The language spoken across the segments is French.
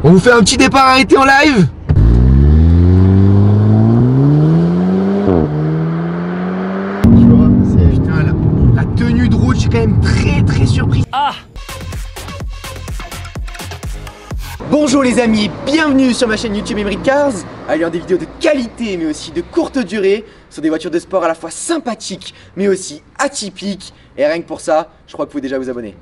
On vous fait un petit départ arrêté en live. Tu vois, c'est... Putain, la tenue de route, je suis quand même très surpris. Ah! Bonjour les amis, bienvenue sur ma chaîne YouTube Emery Cars. Alliant des vidéos de qualité mais aussi de courte durée sur des voitures de sport à la fois sympathiques mais aussi atypiques. Et rien que pour ça, je crois que vous pouvez déjà vous abonner.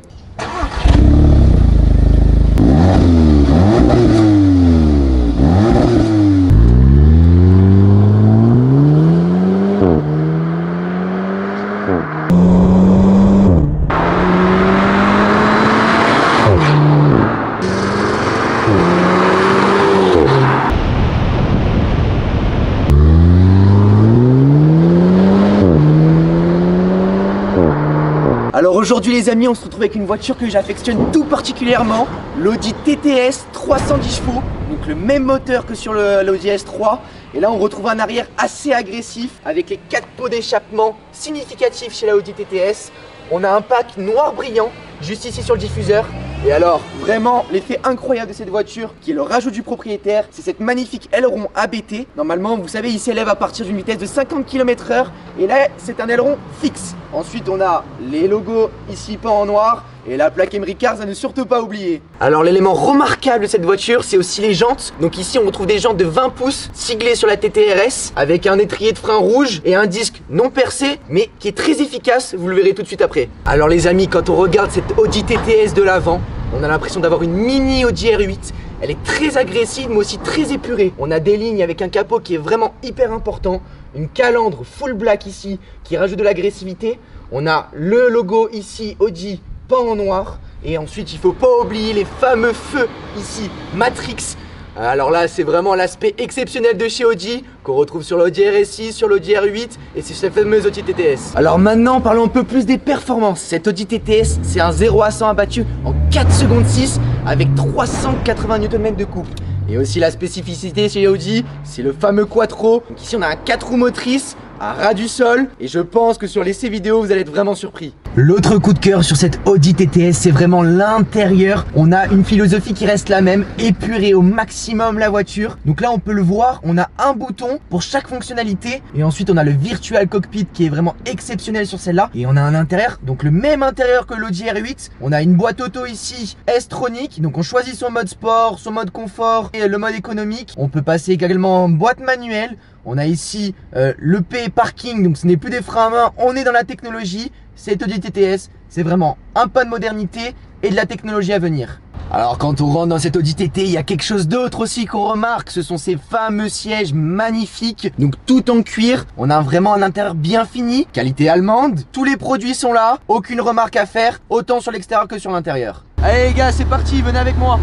Alors aujourd'hui les amis, on se retrouve avec une voiture que j'affectionne tout particulièrement, l'Audi TTS 310 chevaux, donc le même moteur que sur l'Audi S3. Et là on retrouve un arrière assez agressif avec les 4 pots d'échappement significatifs chez la Audi TTS. On a un pack noir brillant juste ici sur le diffuseur. Et alors vraiment l'effet incroyable de cette voiture qui est le rajout du propriétaire, c'est cette magnifique aileron ABT. Normalement vous savez il s'élève à partir d'une vitesse de 50 km/h et là c'est un aileron fixe. Ensuite on a les logos ici peints en noir et la plaque Emery Cars à ne surtout pas oublier. Alors l'élément remarquable de cette voiture c'est aussi les jantes. Donc ici on retrouve des jantes de 20 pouces siglées sur la TTRS avec un étrier de frein rouge et un disque non percé mais qui est très efficace, vous le verrez tout de suite après. Alors les amis, quand on regarde cette Audi TTS de l'avant, on a l'impression d'avoir une mini Audi R8. Elle est très agressive mais aussi très épurée. On a des lignes avec un capot qui est vraiment hyper important. Une calandre full black ici qui rajoute de l'agressivité. On a le logo ici Audi peint en noir. Et ensuite il ne faut pas oublier les fameux feux ici Matrix. Alors là c'est vraiment l'aspect exceptionnel de chez Audi qu'on retrouve sur l'Audi RS6, sur l'Audi R8 et c'est cette fameuse Audi TTS. Alors maintenant parlons un peu plus des performances. Cette Audi TTS c'est un 0 à 100 abattu en 4 secondes 6 avec 380 Nm de couple. Et aussi la spécificité chez Audi c'est le fameux Quattro. Donc ici on a un 4 roues motrices à ras du sol et je pense que sur l'essai vidéo vous allez être vraiment surpris. L'autre coup de cœur sur cette Audi TTS c'est vraiment l'intérieur. On a une philosophie qui reste la même, épurer au maximum la voiture. Donc là on peut le voir, on a un bouton pour chaque fonctionnalité et ensuite on a le Virtual Cockpit qui est vraiment exceptionnel sur celle-là. Et on a un intérieur, donc le même intérieur que l'Audi R8. On a une boîte auto ici S-Tronic, donc on choisit son mode sport, son mode confort et le mode économique. On peut passer également en boîte manuelle. On a ici le P parking, donc ce n'est plus des freins à main, on est dans la technologie. Cette Audi TTS, c'est vraiment un pas de modernité et de la technologie à venir. Alors quand on rentre dans cette Audi TT, il y a quelque chose d'autre aussi qu'on remarque, ce sont ces fameux sièges magnifiques, donc tout en cuir. On a vraiment un intérieur bien fini, qualité allemande, tous les produits sont là, aucune remarque à faire, autant sur l'extérieur que sur l'intérieur. Allez les gars, c'est parti, venez avec moi.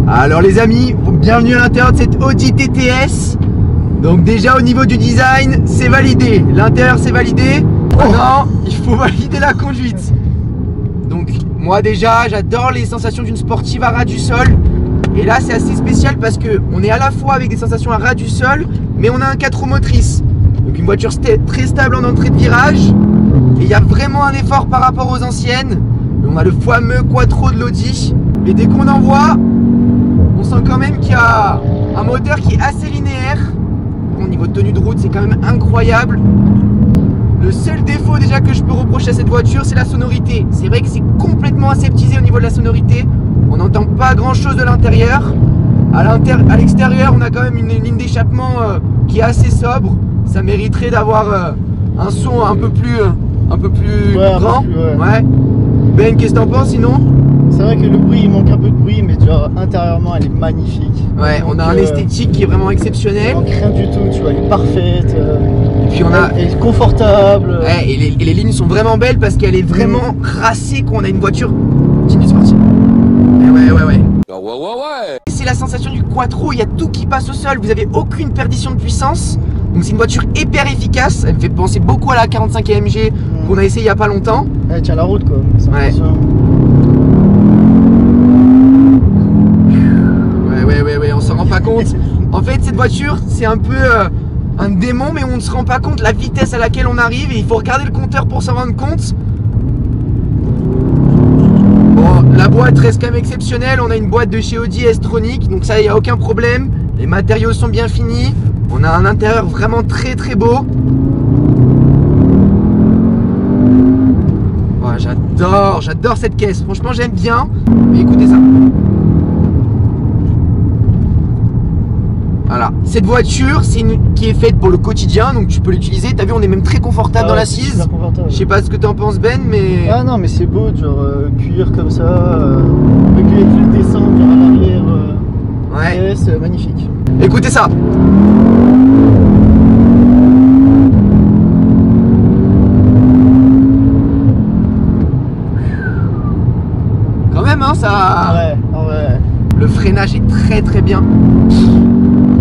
Alors les amis, bienvenue à l'intérieur de cette Audi TTS. Donc déjà au niveau du design, c'est validé. L'intérieur c'est validé. Maintenant, il faut valider la conduite. Donc moi déjà, j'adore les sensations d'une sportive à ras du sol. Et là c'est assez spécial parce que on est à la fois avec des sensations à ras du sol, mais on a un 4 roues motrices. Donc une voiture très stable en entrée de virage. Et il y a vraiment un effort par rapport aux anciennes. On a le fameux Quattro de l'Audi. Et dès qu'on envoie, on sent quand même qu'il y a un moteur qui est assez linéaire. Au niveau de tenue de route, c'est quand même incroyable. Le seul défaut déjà que je peux reprocher à cette voiture, c'est la sonorité. C'est vrai que c'est complètement aseptisé au niveau de la sonorité. On n'entend pas grand chose de l'intérieur. À l'extérieur, on a quand même une ligne d'échappement qui est assez sobre. Ça mériterait d'avoir un son un peu plus grand. Ouais. Ben, qu'est-ce que t'en penses sinon? C'est vrai que le bruit, il manque un peu de bruit, mais genre, intérieurement, elle est magnifique. Ouais, on a un esthétique qui est vraiment exceptionnel. Il manque rien du tout, tu vois, elle est parfaite. Et puis on a... Elle est confortable. Ouais, et les lignes sont vraiment belles parce qu'elle est vraiment racée quand on a une voiture digne du sportif. Ouais. C'est la sensation du Quattro, il y a tout qui passe au sol, vous avez aucune perdition de puissance. Donc c'est une voiture hyper efficace, elle me fait penser beaucoup à la 45 AMG qu'on a essayé il y a pas longtemps. Elle tient la route quoi. Ouais. Ouais, on s'en rend pas compte. En fait cette voiture c'est un peu un démon, mais on ne se rend pas compte la vitesse à laquelle on arrive et il faut regarder le compteur pour s'en rendre compte. Bon, la boîte reste quand même exceptionnelle, on a une boîte de chez Audi S-Tronic, donc ça, il n'y a aucun problème. Les matériaux sont bien finis, on a un intérieur vraiment très très beau. Oh, j'adore cette caisse, franchement j'aime bien, mais écoutez ça. Voilà, cette voiture, c'est qui est faite pour le quotidien, donc tu peux l'utiliser. T'as vu, on est même très confortable dans l'assise. Je sais pas ce que t'en penses, Ben, mais... Ah non, mais c'est beau, genre cuir comme ça, avec les fils descendre à l'arrière. Ouais. C'est magnifique. Écoutez ça. Quand même, hein, ça... Ouais. Le freinage est très très bien.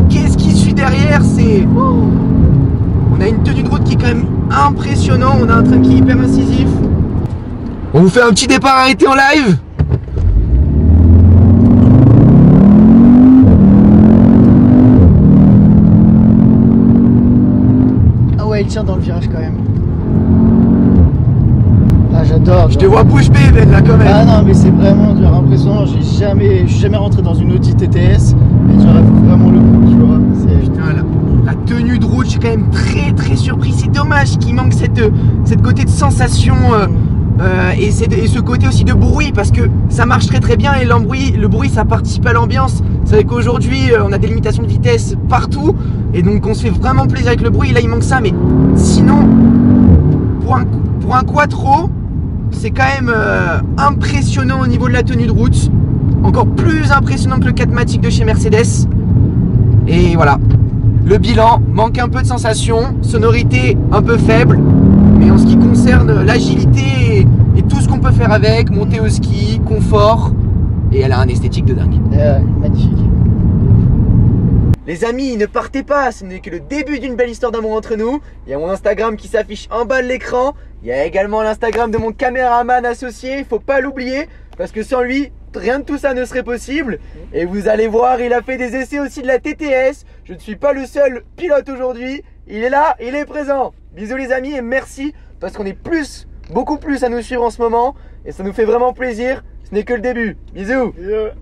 Qu'est-ce qui suit derrière? C'est... On a une tenue de route qui est quand même impressionnant. On a un train qui est hyper incisif. On vous fait un petit départ arrêté en live. Ah ouais, il tient dans le virage quand même. Ah, j'adore. Je te vois bouche bée, Ben, là quand même. Ah non, mais c'est vraiment genre impressionnant. Je suis jamais rentré dans une Audi TTS, mais tu rêves vraiment le coup, tu vois. Putain, la tenue de route, je suis quand même très très surpris. C'est dommage qu'il manque cette côté de sensation et ce côté aussi de bruit, parce que ça marche très très bien et le bruit ça participe à l'ambiance. C'est vrai qu'aujourd'hui on a des limitations de vitesse partout et donc on se fait vraiment plaisir avec le bruit. Là il manque ça, mais sinon pour un quattro, c'est quand même impressionnant au niveau de la tenue de route. Encore plus impressionnant que le 4MATIC de chez Mercedes. Et voilà, le bilan manque un peu de sensation, sonorité un peu faible, mais en ce qui concerne l'agilité et tout ce qu'on peut faire avec, monter au ski, confort, et elle a un esthétique de dingue. Magnifique. Les amis, ne partez pas, ce n'est que le début d'une belle histoire d'amour entre nous. Il y a mon Instagram qui s'affiche en bas de l'écran. Il y a également l'Instagram de mon caméraman associé, il faut pas l'oublier, parce que sans lui, rien de tout ça ne serait possible. Et vous allez voir, il a fait des essais aussi de la TTS. Je ne suis pas le seul pilote aujourd'hui. Il est là, il est présent. Bisous les amis et merci, parce qu'on est beaucoup plus à nous suivre en ce moment. Et ça nous fait vraiment plaisir. Ce n'est que le début. Bisous. Yeah.